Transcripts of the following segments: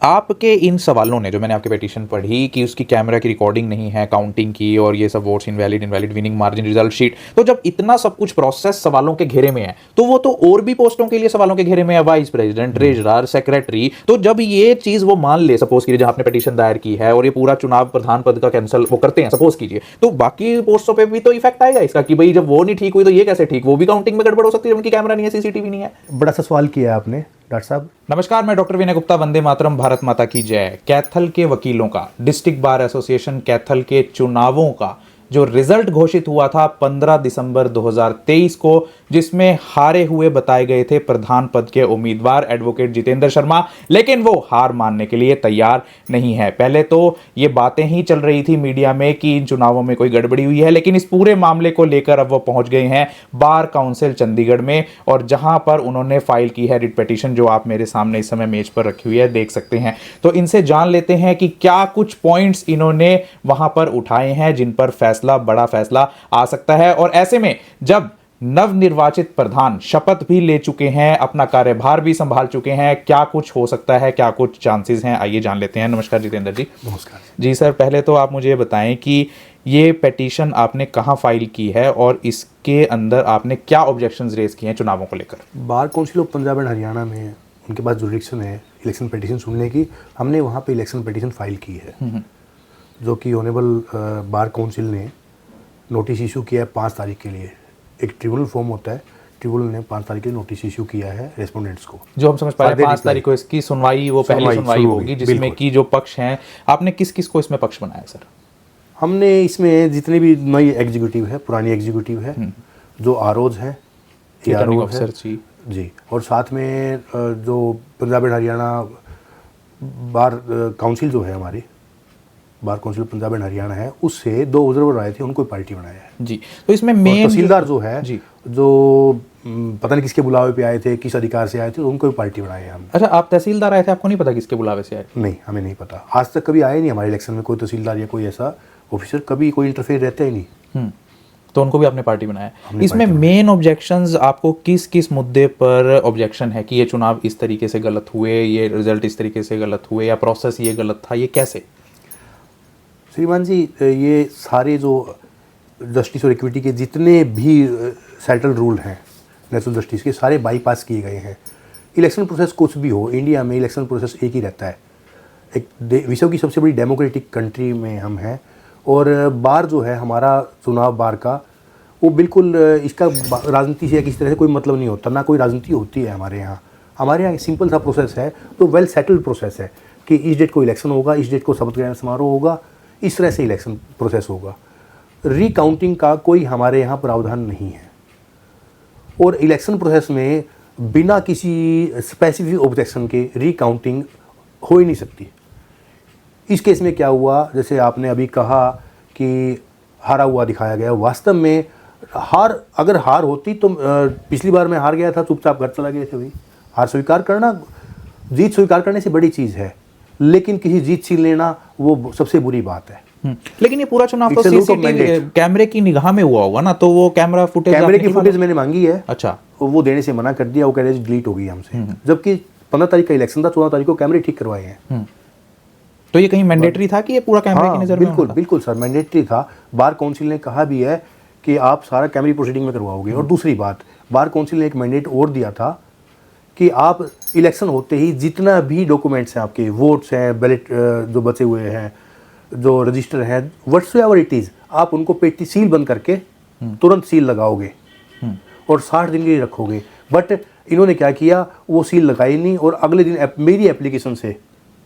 आपके इन सवालों ने, जो मैंने आपकी पिटीशन पढ़ी कि उसकी कैमरा की रिकॉर्डिंग नहीं है काउंटिंग की और ये सब votes invalid invalid winning margin result sheet, तो जब इतना सब कुछ प्रोसेस सवालों के घेरे में है तो वो तो और भी पोस्टों के लिए सवालों के घेरे में है, वाइस प्रेसिडेंट, ट्रेजरर, सेक्रेटरी। तो जब ये चीज वो मान ले, सपोज कीजिए जहां आपने पिटीशन दायर की है और ये पूरा चुनाव प्रधान पद का कैंसिल वो करते हैं सपोज कीजिए, तो बाकी पोस्टों पे भी तो इफेक्ट आएगा इसका कि भाई जब वो नहीं ठीक हुई तो ये कैसे ठीक, वो भी काउंटिंग में गड़बड़ हो सकती है, उनकी कैमरा नहीं है, सीसीटीवी नहीं है। बड़ा सा सवाल किया है आपने डॉक्टर साहब। नमस्कार, मैं डॉक्टर विनय गुप्ता, वंदे मातरम, भारत माता की जय। कैथल के वकीलों का, डिस्ट्रिक्ट बार एसोसिएशन कैथल के चुनावों का जो रिजल्ट घोषित हुआ था 15 दिसंबर 2023 को, जिसमें हारे हुए बताए गए थे प्रधान पद के उम्मीदवार एडवोकेट जितेंद्र शर्मा, लेकिन वो हार मानने के लिए तैयार नहीं है। पहले तो ये बातें ही चल रही थी मीडिया में कि इन चुनावों में कोई गड़बड़ी हुई है, लेकिन इस पूरे मामले को लेकर अब वो पहुंच गए हैं बार काउंसिल चंडीगढ़ में, और जहां पर उन्होंने फाइल की है रिट पिटीशन, जो आप मेरे सामने इस समय मेज पर रखी हुई है, देख सकते हैं। तो इनसे जान लेते हैं कि क्या कुछ पॉइंट्स इन्होंने वहां पर उठाए हैं जिन पर बड़ा फैसला आ सकता है। और ऐसे में जब नवनिर्वाचित प्रधान शपथ भी ले चुके हैं, अपना कार्यभार भी संभाल चुके हैं, क्या कुछ हो सकता है, क्या कुछ चांसेस हैं, आइए जान लेते हैं। नमस्कार जितेंद्र जी। नमस्कार जी सर, पहले तो आप मुझे बताएं कि ये पिटीशन आपने कहां फाइल की है और इसके अंदर आपने क्या ऑब्जेक्शंस रेज किए हैं चुनावों को लेकर। Bar council of Punjab and Haryana में उनके पास जुरिडिक्शन है इलेक्शन पिटीशन सुनने की। हमने वहाँ पे इलेक्शन पिटीशन फाइल की है, जो कि ऑनरेबल बार काउंसिल ने नोटिस इशू किया है 5 तारीख के लिए। एक ट्रिब्यूनल फॉर्म होता है, ट्रिब्यूनल ने 5 तारीख के लिए नोटिस इशू किया है रेस्पोंडेंट्स को। जो हम समझ पा रहे हैं 5 तारीख को इसकी सुनवाई, वो पहली सुनवाई होगी, जिसमें की जो पक्ष हैं, आपने किस किस को इसमें पक्ष बनाया सर? हमने इसमें जितने भी नई एग्जीक्यूटिव है, पुरानी एग्जीक्यूटिव है, जो आरओज हैं, रिटर्निंग ऑफिसर जी, और साथ में जो Punjab and Haryana bar council जो है हमारी bar council Punjab and Haryana है, उससे 2 ऑब्जर्वर आए थे, उनको पार्टी बनाया है जी। तो इसमें मेन तहसीलदार जो है जी, जो पता नहीं किसके बुलावे पे आए थे, किस अधिकार से आए थे, उनको भी पार्टी बनाई है हमने। अच्छा, आप तहसीलदार आए थे, आपको नहीं पता किसके बुलावे से आए? नहीं, हमें नहीं पता, आज तक कभी आए नहीं हमारे इलेक्शन में कोई तहसीलदार या कोई ऐसा ऑफिसर, कभी कोई इंटरफेयर रहता ही नहीं। तो उनको भी आपने पार्टी बनाया। इसमें मेन ऑब्जेक्शंस आपको किस किस मुद्दे पर ऑब्जेक्शन है कि ये चुनाव इस तरीके से गलत हुए, ये रिजल्ट इस तरीके से गलत हुए, या प्रोसेस ये गलत था, ये कैसे? श्रीमान जी, ये सारे जो जस्टिस और इक्विटी के जितने भी सेटल रूल हैं नेशनल जस्टिस के, सारे बाईपास किए गए हैं। इलेक्शन प्रोसेस कुछ भी हो, इंडिया में इलेक्शन प्रोसेस एक ही रहता है। एक विश्व की सबसे बड़ी डेमोक्रेटिक कंट्री में हम हैं, और बार जो है हमारा चुनाव बार का, वो बिल्कुल इसका राजनीति से या किसी तरह से कोई मतलब नहीं होता, ना कोई राजनीति होती है हमारे यहाँ। हमारे यहाँ एक सिंपल सा प्रोसेस है, तो वेल सेटल्ड प्रोसेस है कि इस डेट को इलेक्शन होगा, इस डेट को शपथ ग्रहण समारोह होगा, इस तरह से इलेक्शन प्रोसेस होगा। रिकाउंटिंग का कोई हमारे यहाँ प्रावधान नहीं है, और इलेक्शन प्रोसेस में बिना किसी स्पेसिफिक ऑब्जेक्शन के रिकाउंटिंग हो ही नहीं सकती। इस केस में क्या हुआ, जैसे आपने अभी कहा कि हारा हुआ दिखाया गया, वास्तव में अगर हार होती तो पिछली बार मैं हार गया था, चुपचाप घर चला गया था भाई। हार स्वीकार करना, जीत स्वीकार करने से बड़ी चीज़ है, लेकिन किसी जीत छीन लेना वो सबसे बुरी बात है। लेकिन ये पूरा चुनाव तो सीसीटीवी कैमरे की निगाह में हुआ होगा ना, तो वो कैमरा फुटेज, कैमरे की फुटेज मैंने मांगी है। अच्छा, वो देने से मना कर दिया, वो कह रहे डिलीट हो गई हमसे, जबकि 15 तारीख का इलेक्शन था, 14 तारीख को कैमरे ठीक करवाए हैं। तो ये कहीं मैंडेटरी था कि ये पूरा कैमरे की नजर में? बिल्कुल बिल्कुल सर, मैंडेटरी था। बार काउंसिल ने कहा भी है कि आप सारा कैमरे प्रोसीडिंग में करवाओगे। और दूसरी बात, बार काउंसिल ने एक मैंडेट और दिया था कि आप इलेक्शन होते ही जितना भी डॉक्यूमेंट्स हैं, आपके वोट्स हैं, बैलेट जो बचे हुए हैं, जो रजिस्टर हैं, व्हाट्सएवर इट इज़, आप उनको पेटी सील बंद करके तुरंत सील लगाओगे और 60 दिन के लिए रखोगे। बट इन्होंने क्या किया, वो सील लगाई नहीं, और अगले दिन मेरी एप्लीकेशन से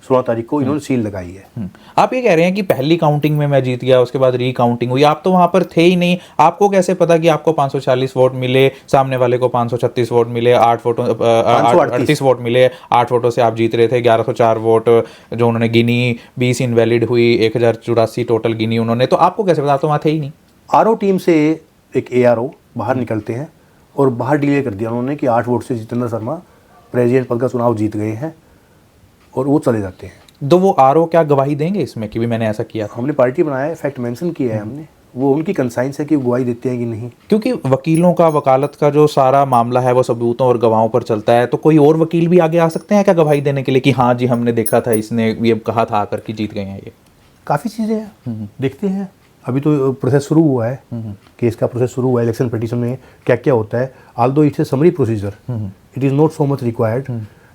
16 तारीख को इन्होंने सील लगाई है। आप ये कह रहे हैं कि पहली काउंटिंग में मैं जीत गया, उसके बाद रीकाउंटिंग हुई, आप तो वहां पर थे ही नहीं, आपको कैसे पता कि आपको 540 वोट मिले, सामने वाले को 536 वोट मिले, 38 वोट मिले, 8 वोटों से आप जीत रहे थे, 1104 वोट जो उन्होंने गिनी, 20 इनवैलिड हुई, 1084 टोटल गिनी उन्होंने, तो आपको कैसे पता? आप तो वहां थे ही नहीं। आरओ टीम से एक एआरओ बाहर निकलते हैं, और बाहर डिक्लेयर कर दिया उन्होंने कि 8 वोट से जितेंद्र शर्मा प्रेसिडेंट पद का चुनाव जीत गए हैं, और वो चले जाते हैं। तो वो आरओ क्या गवाही देंगे इसमें कि भी मैंने ऐसा किया था? हमने पार्टी बनाया है, फैक्ट मेंशन किया है हमने। वो उनकी कंसाइंस है कि वो गवाही देते हैं कि नहीं। क्योंकि वकीलों का वकालत का जो सारा मामला है वो सबूतों और गवाहों पर चलता है, तो कोई और वकील भी आगे आ सकते हैं क्या गवाही देने के लिए कि हाँ जी हमने देखा था, इसने ये कहा था आकर कि जीत गए हैं ये? काफ़ी चीज़ें हैं, देखते हैं। अभी तो प्रोसेस शुरू हुआ है, केस का प्रोसेस शुरू हुआ है। इलेक्शन पिटीशन में क्या क्या होता है, although it's a summary procedure, it is not so much required.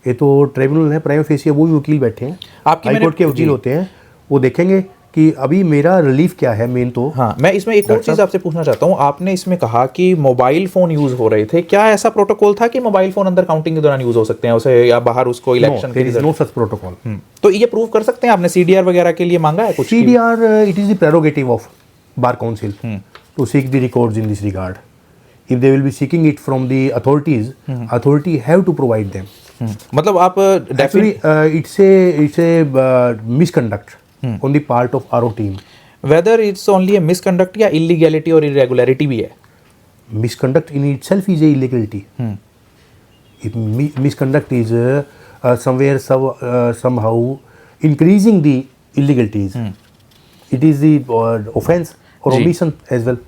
ये तो ट्रिब्यूनल है, प्राइमा फेसी, वो भी वकील बैठे हैं, आपकी हाई कोर्ट के वकील होते हैं, वो देखेंगे कि अभी मेरा रिलीफ क्या है मेन। तो हाँ, मैं इसमें एक और चीज़ आपसे पूछना चाहता हूँ। आपने इसमें कहा कि मोबाइल फ़ोन यूज़ हो रहे थे, क्या ऐसा प्रोटोकॉल था कि मोबाइल फ़ोन अंदर काउंटिंग के दौरान यूज़ हो सकते हैं उसे, या बाहर उसको इलेक्शन के नो सच प्रोटोकॉल। तो ये प्रूव कर सकते हैं आपने? सीडीआर वगैरह के लिए मांगा है कुछ? CDR, it is the prerogative of Bar Council to seek the records in this regard. If they will be seeking it from the authorities, authority have to provide them. मतलब आप Actually, it's a misconduct on the part of RO team. Whether it's only A misconduct या illegality और irregularity भी है? Misconduct in itself is a illegality. If misconduct is somehow increasing the illegalities, it is the offense or ji. omission as well.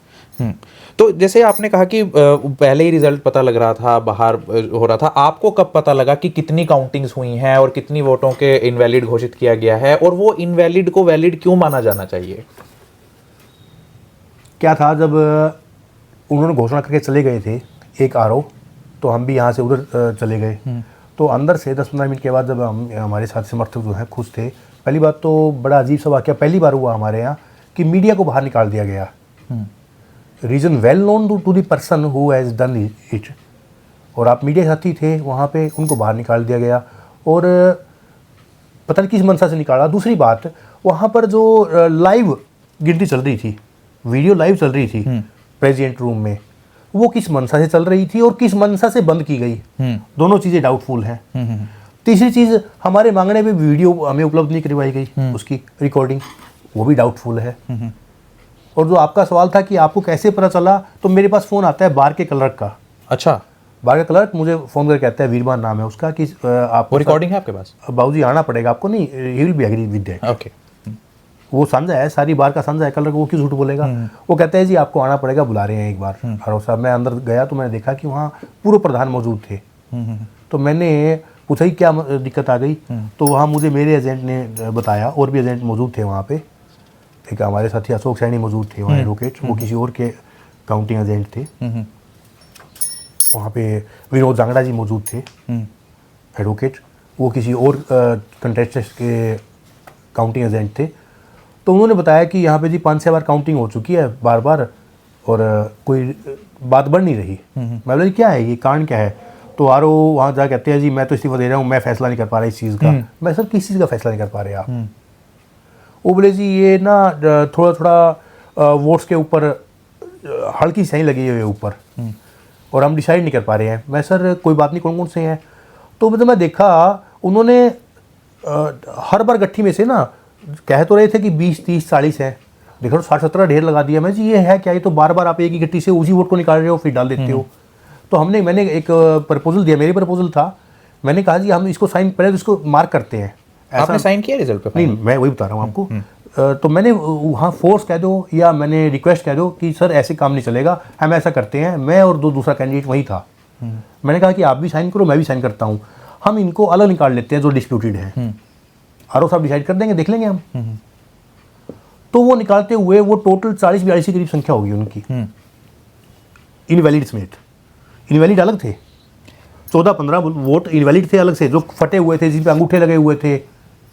तो जैसे आपने कहा कि पहले ही रिजल्ट पता लग रहा था, बाहर हो रहा था, आपको कब पता लगा कि कितनी काउंटिंग्स हुई हैं और कितनी वोटों के इनवैलिड घोषित किया गया है, और वो इनवैलिड को वैलिड क्यों माना जाना चाहिए? क्या था, जब उन्होंने घोषणा करके चले गए थे एक RO, तो हम भी यहाँ से उधर चले गए। तो अंदर से 10-15 मिनट के बाद जब हम, हमारे साथ समर्थक जो हैं खुश थे, पहली बात तो बड़ा अजीब सा वाक़या पहली बार हुआ हमारे यहाँ कि मीडिया को बाहर निकाल दिया गया। Reason well known to the person who has done it, और आप मीडिया साथी थे वहाँ पे, उनको बाहर निकाल दिया गया, और पता नहीं किस मंशा से निकाला। दूसरी बात, वहाँ पर जो लाइव गिनती चल रही थी, वीडियो लाइव चल रही थी प्रेसिडेंट रूम में, वो किस मंशा से चल रही थी और किस मंशा से बंद की गई, दोनों चीज़ें डाउटफुल हैं। तीसरी चीज़, हमारे मांगने पे वीडियो हमें उपलब्ध नहीं करवाई गई, उसकी रिकॉर्डिंग, वो भी डाउटफुल है। और जो आपका सवाल था कि आपको कैसे पता चला, तो मेरे पास फ़ोन आता है बार के क्लर्क का। अच्छा, बार का क्लर्क मुझे फ़ोन करके कहता है, वीरमान नाम है उसका, कि आपको रिकॉर्डिंग है आपके पास? बाबूजी आना पड़ेगा आपको। नहीं, he will be agree with that. Okay, वो समझा है, सारी बार का समझा है क्लर्क, वो क्यों झूठ बोलेगा। वो कहता है जी आपको आना पड़ेगा, बुला रहे हैं एक बार RO साहब। मैं अंदर गया तो मैंने देखा कि वहाँ पूर्व प्रधान मौजूद थे। तो मैंने पूछा कि क्या दिक्कत आ गई, तो वहाँ मुझे मेरे एजेंट ने बताया, और भी एजेंट मौजूद थे वहाँ पे। एक हमारे साथी अशोक सैनी मौजूद थे वहाँ, एडवोकेट, वो किसी और के काउंटिंग एजेंट थे। वहाँ पे विनोद जांगड़ा जी मौजूद थे, एडवोकेट, वो किसी और कंटेस्टेंट के काउंटिंग एजेंट थे। तो उन्होंने बताया कि यहाँ पे जी 5-6 बार काउंटिंग हो चुकी है बार बार, और कोई बात बढ़ नहीं रही। मैं बोला क्या है ये, कारण क्या है? तो RO वहाँ जा कहते हैं जी मैं तो इस्तीफा दे रहा हूँ, मैं फैसला नहीं कर पा रहा इस चीज़ का। मैं सर किस चीज़ का फैसला नहीं कर पा रहे आप? वो बोले जी ये ना थोड़ा थोड़ा वोट्स के ऊपर हल्की सही लगी हुई है ऊपर, और हम डिसाइड नहीं कर पा रहे हैं। मैं सर कोई बात नहीं, कौन कौन से हैं? तो मतलब मैं देखा उन्होंने हर बार गट्ठी में से ना कह तो रहे थे कि 20, 30, 40 हैं, देखो 60-70 ढेर लगा दिया। मैं जी ये है क्या, ये तो बार बार आप एक ही गट्ठी से उसी वोट को निकाल रहे हो फिर डाल देते हो। तो मैंने एक प्रपोजल दिया, मेरी प्रपोजल था, मैंने कहा जी हम इसको साइन, पहले तो इसको मार्क करते हैं। आपने साइन किया रिजल्ट पे? नहीं, मैं वही बता रहा हूँ आपको। तो मैंने वहाँ फोर्स कह दो या मैंने रिक्वेस्ट कह दो कि सर ऐसे काम नहीं चलेगा, हम ऐसा करते हैं। मैं और दूसरा कैंडिडेट वही था, मैंने कहा कि आप भी साइन करो, मैं भी साइन करता हूँ, हम इनको अलग निकाल लेते हैं जो डिस्प्यूटेड है। RO साहब डिसाइड कर देंगे, देख लेंगे हम। तो वो निकालते हुए वो टोटल 40-42 के करीब संख्या होगी उनकी, इनवैलिड समेत। इनवैलिड अलग थे, 14-15 वोट इनवैलिड थे अलग से, जो फटे हुए थे, जिन पे अंगूठे लगे हुए थे।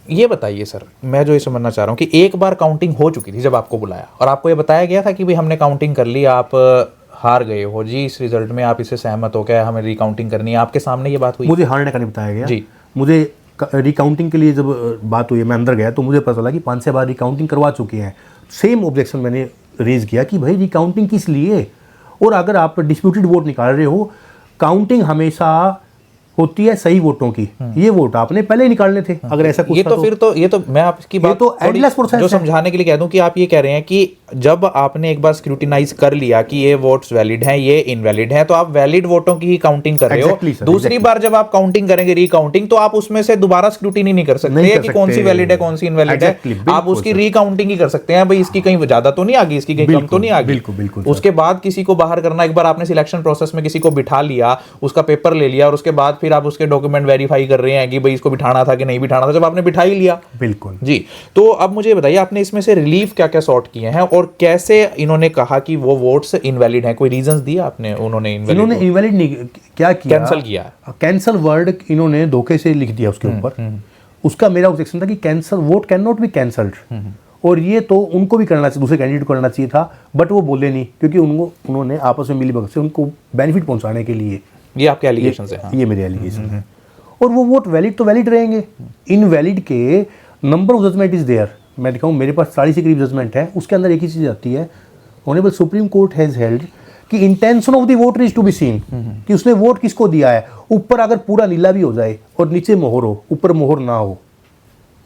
ये बताइए सर, मैं जो ये समझना चाह रहा हूँ कि एक बार काउंटिंग हो चुकी थी जब आपको बुलाया, और आपको ये बताया गया था कि भाई हमने काउंटिंग कर ली, आप हार गए हो जी इस रिजल्ट में, आप इससे सहमत हो गए, हमें रिकाउंटिंग करनी है, आपके सामने ये बात हुई? मुझे हारने का नहीं बताया गया जी। मुझे रिकाउंटिंग के लिए जब बात हुई, मैं अंदर गया तो मुझे पता चला कि 5-6 बार रिकाउंटिंग करवा चुके हैं। सेम ऑब्जेक्शन मैंने रेज किया कि भाई रिकाउंटिंग किस लिए, और अगर आप डिस्प्यूटेड वोट निकाल रहे हो, काउंटिंग हमेशा होती है सही वोटों की, ये वोट आपने पहले ही निकालने थे। अगर ऐसा कुछ ये तो फिर तो ये तो मैं आपकी बात तो endless process जो है। समझाने के लिए कह दूं कि आप ये कह रहे हैं कि जब आपने एक बार स्क्रूटिनाइज कर लिया कि ये वोट्स वैलिड हैं, ये इनवैलिड हैं, तो आप वैलिड वोटों की ही काउंटिंग कर रहे Exactly, हो। sir, दूसरी बार जब आप काउंटिंग करेंगे, रिकाउंटिंग, तो आप उसमें से दोबारा स्क्रूटिनी नहीं कर सकते नहीं कर कि कौन सी सकते। वैलिड है, कौन सी इनवैलिड Exactly, है। आप बिल्कुल उसकी sir। रिकाउंटिंग ही कर सकते हैं, भाई इसकी कहीं ज्यादा तो नहीं आ गई, इसकी कहीं कम तो नहीं आ गई। बिल्कुल, बिल्कुल, sir। उसके बाद किसी को बाहर करना, एक बार आपने सिलेक्शन प्रोसेस में किसी को बिठा लिया, उसका पेपर ले लिया, और उसके बाद फिर आप उसके डॉक्यूमेंट वेरीफाई कर रहे हैं कि भाई इसको बिठाना था कि नहीं बिठाना था, जब आपने बिठा ही लिया। बिल्कुल जी, तो अब मुझे बताइए, आपने इसमें से रिलीफ क्या क्या सॉर्ट किए हैं, और कैसे इन्होंने कहा कि वो वोट्स इनवैलिड हैं? कोई रीजंस दिया आपने? उन्होंने इन्होंने इनवैलिड नहीं क्या किया, कैंसिल किया। कैंसल वर्ड इन्होंने धोखे से लिख दिया उसके ऊपर। उसका मेरा ऑब्जेक्शन था कि cancel vote can not be cancelled, और ये तो उनको भी करना चाहिए, दूसरे कैंडिडेट को करना चाहिए था, बट वो बोले नहीं, क्योंकि उन्होंने आपस में मिलीभगत से उनको बेनिफिट पहुंचाने के लिए। ये आपके एलिगेशन है? हाँ। ये मेरे एलिगेशन है। और वो वोट वैलिड तो वैलिड रहेंगे, इनवैलिड के number of judgment is there. मैं दिखाऊं, मेरे पास 40 से करीब जजमेंट है, उसके अंदर एक ही चीज़ आती है, honourable supreme court has held कि intention of the voter is to be seen, कि उसने वोट किसको दिया है। ऊपर अगर पूरा नीला भी हो जाए और नीचे मोहर हो, ऊपर मोहर ना हो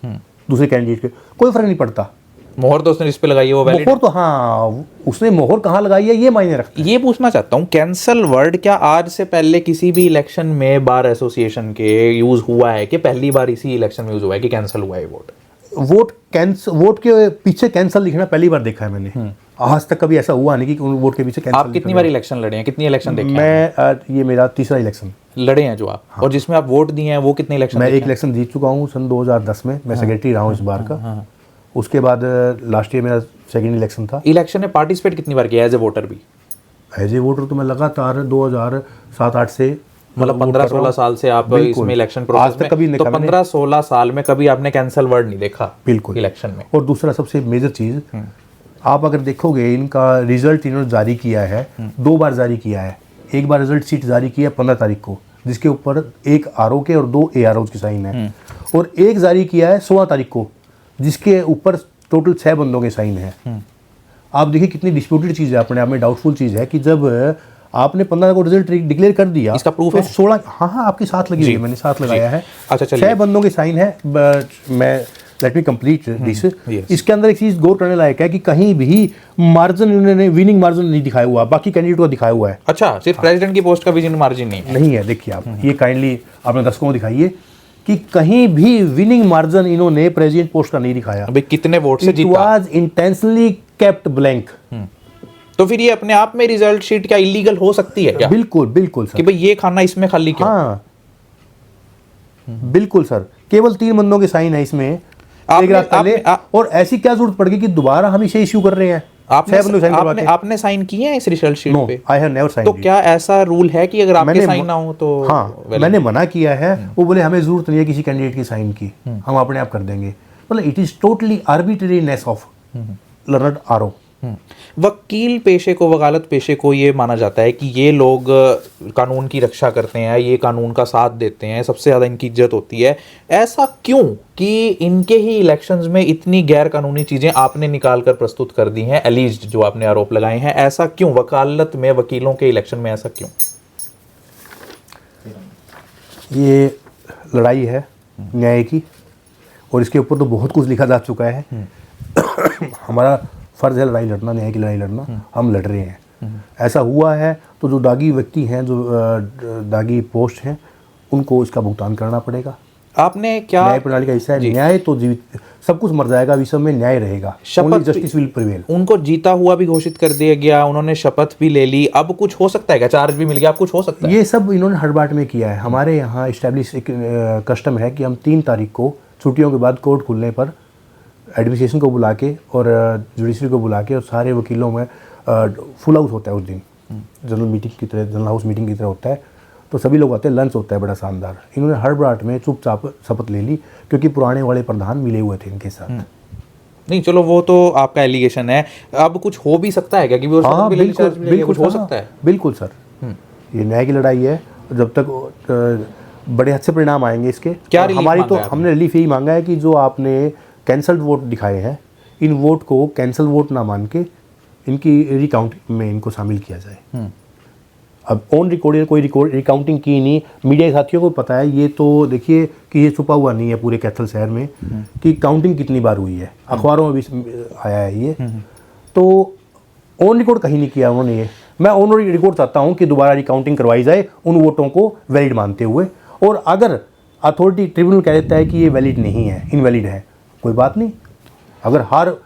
दूसरे कैंडिडेट के, कोई फर्क नहीं पड़ता। मोहर तो उसने इस पे लगाई है, वो वैलिड। मोहर तो हाँ, उसने मोहर कहाँ लगाई है ये मायने रखता है। ये पूछना चाहता हूँ, कैंसल वर्ड क्या आज से पहले किसी भी इलेक्शन में बार एसोसिएशन के यूज हुआ है, कि पहली बार इसी इलेक्शन में यूज हुआ है कि कैंसिल हुआ है वोट? वोट के पीछे कैंसल लिखना पहली बार देखा है मैंने। आज तक कभी ऐसा हुआ नहीं कि वोट के पीछे कैंसल। आप कितनी बार इलेक्शन लड़े हैं, कितनी इलेक्शन देखे हैं? मैं ये मेरा तीसरा इलेक्शन लड़े हैं जो आप। हाँ। और जिसमें आप वोट दिए हैं वो कितने इलेक्शन? मैं एक इलेक्शन जीत चुका हूँ सन 2010 में। मैं सेक्रेटरी रहा हूँ इस बार का। उसके बाद लास्ट ईयर मेरा सेकंड इलेक्शन था। इलेक्शन में पार्टिसिपेट कितनी बार किया एज ए वोटर भी? एज ए वोटर तो मैं लगातार 2007-8 से, मतलब 15-16 साल से आप इसमें इलेक्शन प्रोसेस में। कभी तो 15-16 साल में कभी आपने कैंसल वर्ड नहीं देखा? बिल्कुल इलेक्शन में। और दूसरा सबसे मेजर चीज़, आप अगर देखोगे इनका रिजल्ट इन्होंने जारी किया है, 2 बार जारी किया है। एक बार रिजल्ट शीट जारी किया 15 तारीख को, जिसके ऊपर 1 आरओ के और 2 एआरओ की साइन है, और एक जारी किया है 16 तारीख को, जिसके ऊपर टोटल 6 बंदों के साइन है। आप देखिए कितनी डिस्प्यूटेड चीज़ है, अपने आप में डाउटफुल चीज़ है कि जब आपने 15 को रिजल्ट डिक्लेयर कर दिया, इसका प्रूफ तो है? 16, हाँ आपके साथ लगी हुई है, मैंने साथ लगाया है। अच्छा, चलिए। 6 बंदों के साइन है। मैं लेट मी कंप्लीट दिस। इसके अंदर एक चीज़ गौर करने लायक है कि कहीं भी मार्जिन उन्होंने विनिंग मार्जिन नहीं दिखाया हुआ, बाकी कैंडिडेट को दिखाया हुआ है। अच्छा, सिर्फ प्रेसिडेंट की पोस्ट का विनिंग मार्जिन नहीं है? देखिए आप ये काइंडली अपने दर्शकों को दिखाइए कि कहीं भी विनिंग मार्जिन इन्होंने प्रेसिडेंट पोस्ट का नहीं दिखाया। अभी कितने वोट से इट जीता? Was intentionally kept blank. तो फिर ये अपने आप में रिजल्ट शीट क्या इलीगल हो सकती है क्या? बिल्कुल बिल्कुल कि सर। भाई ये खाना इसमें खाली क्यों? हाँ बिल्कुल सर, केवल 3 बंदों के साइन है इसमें, एक रात पहले। और ऐसी क्या जरूरत पड़ गई कि दोबारा हम इसे इश्यू कर रहे हैं? आपने साइन किए हैं इस रिजल्ट शीट पे? I have never sign. तो क्या ऐसा रूल है कि अगर आपके साइन ना हो तो? हाँ, मैंने मना किया है। वो बोले हमें जरूरत नहीं है किसी कैंडिडेट की साइन की, हम अपने आप कर देंगे। मतलब it is totally arbitrariness of learned RO. वकील पेशे को, वकालत पेशे को ये माना जाता है कि ये लोग कानून की रक्षा करते हैं, ये कानून का साथ देते हैं, सबसे ज़्यादा इनकी इज्जत होती है। ऐसा क्यों कि इनके ही इलेक्शंस में इतनी गैर कानूनी चीज़ें आपने निकाल कर प्रस्तुत कर दी हैं, एलिज्ड जो आपने आरोप लगाए हैं, ऐसा क्यों वकालत में, वकीलों के इलेक्शन में ऐसा क्यों? ये लड़ाई है न्याय की, और इसके ऊपर तो बहुत कुछ लिखा जा चुका है। हमारा फ़र्ज़ है लड़ाई लड़ना, न्याय की लड़ाई लड़ना, हम लड़ रहे हैं। ऐसा हुआ है तो जो दागी व्यक्ति हैं, जो दागी पोस्ट हैं, उनको इसका भुगतान करना पड़ेगा। आपने क्या, न्याय प्रणाली का हिस्सा है, न्याय तो जीवित, सब कुछ मर जाएगा, विश्व में न्याय रहेगा, जस्टिस विल प्रिवेल। उनको जीता हुआ भी घोषित कर दिया गया, उन्होंने शपथ भी ले ली, अब कुछ हो सकता है क्या? चार्ज भी मिल गया, अब कुछ हो सकता है? ये सब इन्होंने हड़बाट में किया है। हमारे यहाँ इस्टेब्लिश एक कस्टम है कि हम 3 तारीख को छुट्टियों के बाद कोर्ट खुलने पर एडमिनिस्ट्रेशन को बुला के और जुडिशरी को बुला के और सारे वकीलों में फुल हाउस होता है उस दिन, जनरल मीटिंग की तरह, जनरल हाउस मीटिंग की तरह होता है। तो सभी लोग आते हैं, लंच होता है बड़ा शानदार। इन्होंने हड़बड़ाहट में चुपचाप शपथ ले ली, क्योंकि पुराने वाले प्रधान मिले हुए थे इनके साथ। नहीं चलो, वो तो आपका एलिगेशन है। अब कुछ हो भी सकता है क्या कि वो हाँ बिल्कुल बिल्कुल हो सकता है? बिल्कुल सर, ये न्याय की लड़ाई है। जब तक बड़े अच्छे परिणाम आएंगे इसके। क्या हमारी तो हमने रिलीफ यही मांगा है कि जो आपने कैंसल्ड वोट दिखाए हैं, इन वोट को कैंसल वोट ना मान के इनकी रिकाउंटिंग में इनको शामिल किया जाए। अब ऑन रिकॉर्ड कोई रिकाउंटिंग की नहीं, मीडिया के साथियों को पता है। ये तो देखिए कि ये छुपा हुआ नहीं है पूरे कैथल शहर में कि काउंटिंग कितनी बार हुई है, अखबारों में भी आया है ये। तो ऑन रिकॉर्ड कहीं नहीं किया उन्होंने ये। मैं ऑन रिकॉर्ड चाहता हूँ कि दोबारा रिकाउंटिंग करवाई जाए उन वोटों को वैलिड मानते हुए, और अगर अथॉरिटी ट्रिब्यूनल कह देता है कि ये वैलिड नहीं है, इनवैलिड है, कोई बात नहीं, अगर हार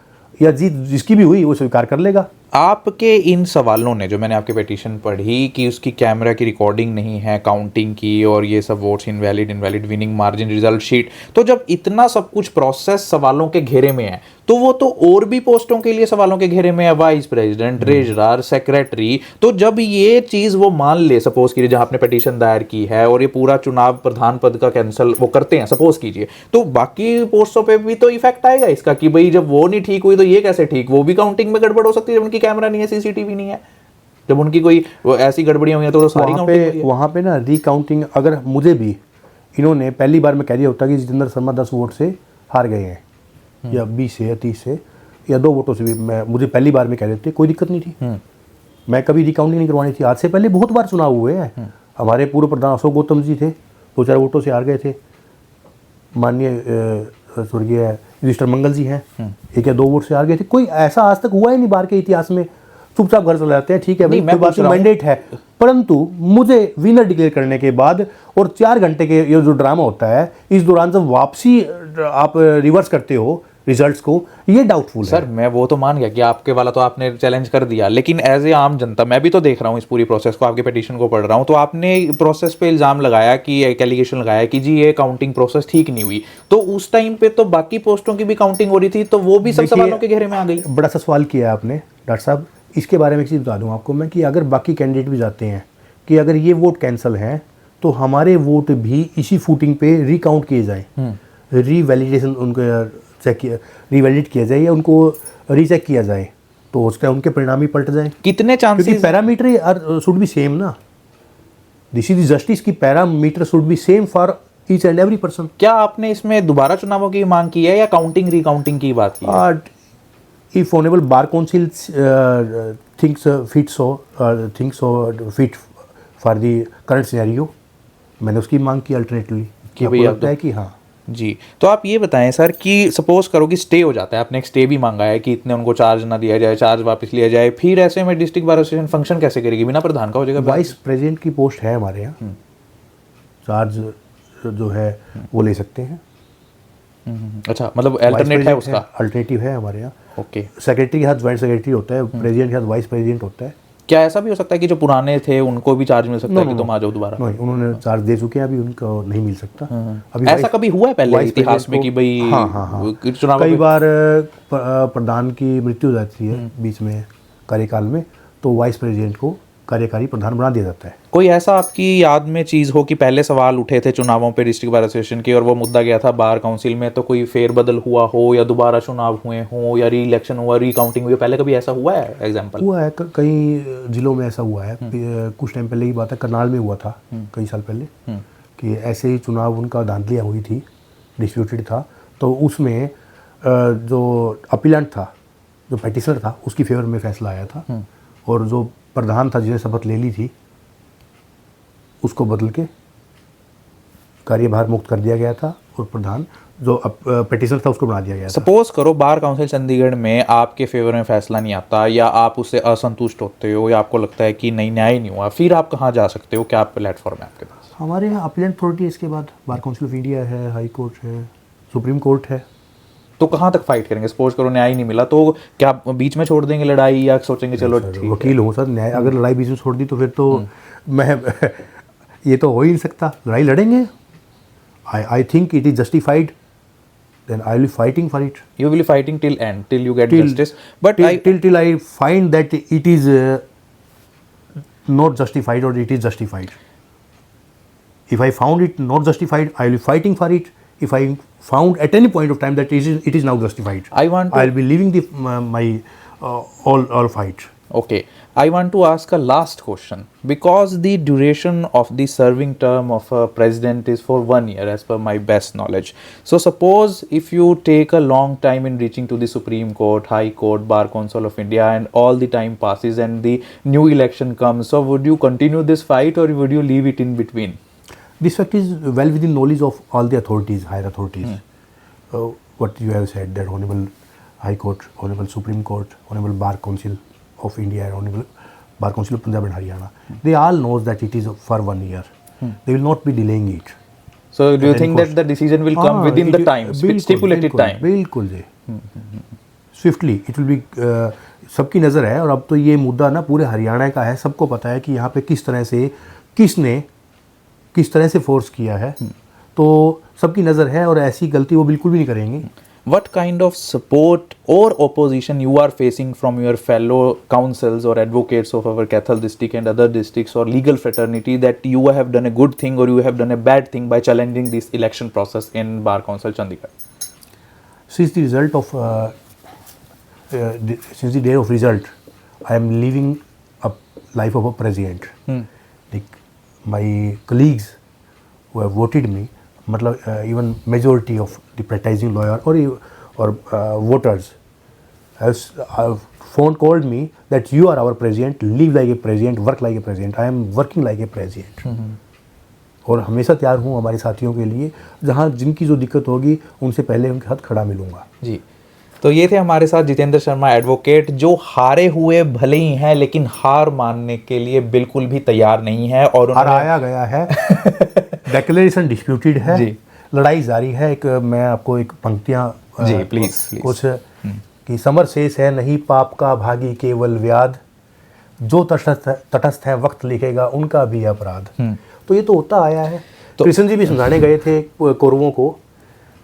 या जीत जिसकी भी हुई वो स्वीकार कर लेगा। आपके इन सवालों ने, जो मैंने आपकी पिटीशन पढ़ी कि उसकी कैमरा की रिकॉर्डिंग नहीं है काउंटिंग की, और ये सब votes invalid winning margin result sheet, तो जब इतना सब कुछ प्रोसेस सवालों के घेरे में है तो वो तो और भी पोस्टों के लिए सवालों के घेरे में है, वाइस प्रेसिडेंट, ट्रेजरर, सेक्रेटरी। तो जब ये चीज वो मान ले, सपोज कीजिए जहां आपने पिटीशन दायर की है और ये पूरा चुनाव प्रधान पद का कैंसिल वो करते हैं, सपोज कीजिए, तो बाकी पोस्टों पे भी तो इफेक्ट आएगा इसका कि भाई जब वो नहीं ठीक हुई तो ये कैसे ठीक, वो भी काउंटिंग में गड़बड़ हो सकती है जब उनकी कैमरा नहीं है, सीसीटीवी नहीं है, जब उनकी कोई ऐसी गड़बड़ियां हुई हैं तो सारी काउंटिंग वहाँ पे ना रिकाउंटिंग, अगर मुझे भी इन्होंने पहली बार में कह दिया होता कि जितेंद्र शर्मा 10 वोट से हार गए हैं या 20 से या 30 से या 2 वोटों से भी, मुझे पहली बार में कह देते, कोई दिक्कत नहीं थी, मैं कभी रिकाउंटिंग नहीं करवानी थी। आज से पहले बहुत बार चुनाव हुए हैं, हमारे पूर्व प्रधान अशोक गौतम जी थे, 2-4 वोटों से हार गए थे, माननीय स्वर्गीय रजिस्टर मंगल जी हैं 1 या 2 वोट से हार गए थे। कोई ऐसा आज तक हुआ ही नहीं बार के इतिहास में, चुपचाप घर चले जाते हैं, ठीक है भाई, कोई बात नहीं, मैंडेट है। परंतु मुझे विनर डिक्लेयर करने के बाद और 4 घंटे के ये जो ड्रामा होता है, इस दौरान जब वापसी आप रिवर्स करते हो रिजल्ट्स को, ये डाउटफुल है। सर मैं वो तो मान गया कि आपके वाला तो आपने चैलेंज कर दिया, लेकिन एज ए आम जनता मैं भी तो देख रहा हूँ इस पूरी प्रोसेस को, आपके पिटीशन को पढ़ रहा हूँ, तो आपने प्रोसेस पे इल्जाम लगाया कि एक एलिगेशन लगाया कि जी ये काउंटिंग प्रोसेस ठीक नहीं हुई, तो उस टाइम पे तो बाकी पोस्टों की भी काउंटिंग हो रही थी, तो वो भी सब सवालों के घेरे में आ गई। बड़ा सा सवाल किया है आपने डॉक्टर साहब, इसके बारे में एक चीज़ बता दूँ आपको मैं, कि अगर बाकी कैंडिडेट भी जाते हैं कि अगर ये वोट कैंसिल हैं तो हमारे वोट भी इसी फूटिंग पे रिकाउंट किए जाएँ, रीवैलिडेशन उनको चेक किया, रीवैलिडेट किया जाए या उनको रीचेक किया जाए, तो उसका उनके परिणाम ही पलट जाए। कितने चांसेस, क्योंकि पैरामीटर शुड बी सेम ना, दिस इज जस्टिस की parameter should be same for each and every person. क्या आपने इसमें दोबारा चुनावों की मांग की है या काउंटिंग रिकाउंटिंग की बात की है? If honourable bar council thinks fit for the current scenario, मैंने उसकी मांग की अल्टरनेटली कि भैया लगता है कि हाँ जी। तो आप ये बताएं सर कि सपोज करो कि स्टे हो जाता है, आपने एक स्टे भी मांगा है कि इतने उनको चार्ज ना दिया जाए, चार्ज वापस लिया जाए, फिर ऐसे में डिस्ट्रिक्ट बार एसोसिएशन फंक्शन कैसे करेगी, बिना प्रधान का हो जाएगा? वाइस प्रेसिडेंट की पोस्ट है हमारे यहाँ, चार्ज जो है वो ले सकते हैं। अच्छा, मतलब अल्टरनेट है उसका, अल्टरनेटिव है हमारे यहाँ। ओके, सेक्रेटरी के साथ ज्वाइंट सेक्रेटरी होता है, प्रेसिडेंट के साथ वाइस प्रेसिडेंट होता है। क्या ऐसा भी हो सकता है कि जो पुराने थे उनको भी चार्ज मिल सकता है कि तुम आ जाओ दोबारा? नहीं, उन्होंने चार्ज दे चुके हैं, अभी उनको नहीं मिल सकता। अभी ऐसा कभी हुआ है पहले इतिहास में कि भाई हाँ, कई बार प्रधान की मृत्यु हो जाती है बीच में कार्यकाल में, तो वाइस प्रेसिडेंट को कार्यकारी प्रधान बना दिया जाता है। कोई ऐसा आपकी याद में चीज़ हो कि पहले सवाल उठे थे चुनावों पे डिस्ट्रिक्ट बार एसोसिएशन के और वो मुद्दा गया था बार काउंसिल में, तो कोई फेरबदल हुआ हो या दोबारा चुनाव हुए हो या री इलेक्शन हुआ, रिकाउंटिंग हुई, पहले कभी ऐसा हुआ है? एग्जाम्पल हुआ है, कई जिलों में ऐसा हुआ है। कुछ टाइम पहले की बात है, करनाल में हुआ था कई साल पहले, कि ऐसे ही चुनाव उनका धांधलियाँ हुई थी, डिस्प्यूटेड था, तो उसमें जो अपीलेंट था, जो पेटिशनर था, उसकी फेवर में फैसला आया था, और जो प्रधान था जिसने शपथ ले ली थी उसको बदल के कार्यभार मुक्त कर दिया गया था, और प्रधान जो पेटिशनर था उसको बना दिया गया था। सपोज करो बार काउंसिल चंडीगढ़ में आपके फेवर में फैसला नहीं आता, या आप उससे असंतुष्ट होते हो, या आपको लगता है कि नहीं न्याय नहीं हुआ, फिर आप कहाँ जा सकते हो? क्या प्लेटफॉर्म है आपके पास? हमारे यहाँ अपीलेंट अथॉरिटी है, इसके बाद बार काउंसिल ऑफ इंडिया है, हाई कोर्ट है, सुप्रीम कोर्ट है। तो कहाँ तक फाइट करेंगे? सपोज करो न्याय नहीं मिला, तो क्या बीच में छोड़ देंगे लड़ाई या सोचेंगे चलो ठीक वकील हूँ सर, न्याय अगर लड़ाई बीच में छोड़ दी तो फिर तो मैं ये तो हो ही नहीं सकता, लड़ाई लड़ेंगे। I think it is justified, then I will be fighting for it. You will be fighting till end, till you get justice. But till I find that it is not justified or it is justified. If I found it not justified, I will be fighting for it. If I found at any point of time that it is now justified, I will be leaving my all fight. Okay, I want to ask a last question, because the duration of the serving term of a president is for 1 year as per my best knowledge. So suppose if you take a long time in reaching to the Supreme Court, High Court, Bar Council of India, and all the time passes and the new election comes, so would you continue this fight or would you leave it in between? This fact is well within knowledge of all the authorities, higher authorities. What you have said, that Honorable high court, honourable supreme court, honourable bar council of India and honourable bar council of Punjab and Haryana, they all knows that it is for 1 year. They will not be delaying it. So do you Then think that the decision will come हाँ, within it the will- time, बिल्कुल, stipulated बिल्कुल, time? बिल्कुल जी, swiftly it will be, सबकी नज़र है। और अब तो ये मुद्दा ना पूरे हरियाणा का है, सबको पता है कि यहाँ पे किस तरह से फोर्स किया है, तो सबकी नज़र है और ऐसी गलती वो बिल्कुल भी नहीं करेंगे। What kind of support or opposition you are facing from your fellow councils or advocates of our Kaithal district and other districts or legal fraternity that you have done a good thing or you have done a bad thing by challenging this election process in Bar Council Chandigarh? Since the result of since the day of result, I am living a life of a president. Like my colleagues who have voted me, मतलब even majority of the practicing lawyer or voters has phone called me that you are our president, live like a president, work like a president. I am working like a president. और हमेशा तैयार हूँ हमारे साथियों के लिए, जहाँ जिनकी जो दिक्कत होगी उनसे पहले उनके साथ खड़ा मिलूंगा। जी, तो ये थे हमारे साथ जितेंद्र शर्मा एडवोकेट, जो हारे हुए भले ही हैं लेकिन हार मानने के लिए बिल्कुल भी तैयार नहीं है और हराया गया है, डिक्लेरेशन डिस्प्यूटेड है, जी। लड़ाई जारी है। एक मैं आपको एक पंक्तियाँ जी, प्लीज कुछ कि समर शेष है नहीं पाप का भागी केवल व्याध, जो तटस्थ है वक्त लिखेगा उनका भी अपराध। तो ये तो होता आया है। तो कृष्ण जी भी समझाने गए थे कौरवों को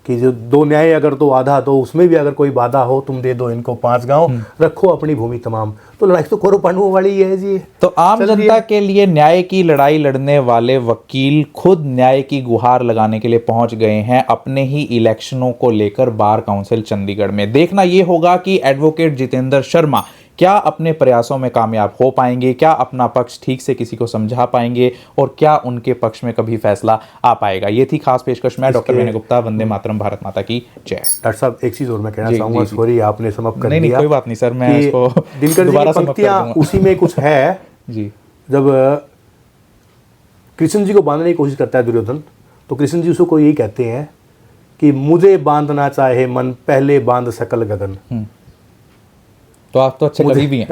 कि जो 2 न्याय अगर तो आधा, तो उसमें भी अगर कोई बाधा हो तुम दे दो इनको 5 गांव, रखो अपनी भूमि तमाम। तो लड़ाई तो कौरव पांडवों वाली ही है जी। तो आम जनता के लिए न्याय की लड़ाई लड़ने वाले वकील खुद न्याय की गुहार लगाने के लिए पहुंच गए हैं अपने ही इलेक्शनों को लेकर बार काउंसिल चंडीगढ़ में। देखना यह होगा कि एडवोकेट जितेंद्र शर्मा क्या अपने प्रयासों में कामयाब हो पाएंगे, क्या अपना पक्ष ठीक से किसी को समझा पाएंगे और क्या उनके पक्ष में कभी फैसला आ पाएगा। ये थी खास पेशकश। मैं डॉक्टर विनय गुप्ता, वंदे मातरम, भारत माता की जय। डॉक्टर साहब एक चीज़ और मैं कहना जी, चाहूँगा, जी, जी। सॉरी आपने समाप्त कर नहीं, दिया। कोई बात नहीं सर, मैं कि इसको दिनकर जी दोबारा की समाप्त कर पंक्तियाँ दूंगा। उसी में कुछ है। जी, जब कृष्ण जी को बांधने की कोशिश करता है दुर्योधन, तो कृष्ण जी उसको यही कहते हैं कि मुझे बांधना चाहे मन, पहले बांध सकल गगन। तो आप तो अच्छे कवि भी हैं।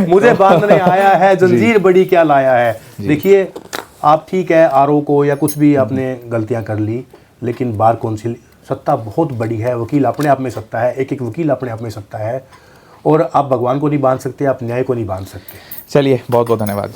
मुझे बांधने आया है जंजीर बड़ी क्या लाया है। देखिए आप ठीक है, आरओ को या कुछ भी आपने गलतियां कर ली, लेकिन बार काउंसिल सत्ता बहुत बड़ी है, वकील अपने आप में सत्ता है, एक वकील अपने आप में सत्ता है, और आप भगवान को नहीं बांध सकते, आप न्याय को नहीं बांध सकते। चलिए, बहुत बहुत धन्यवाद।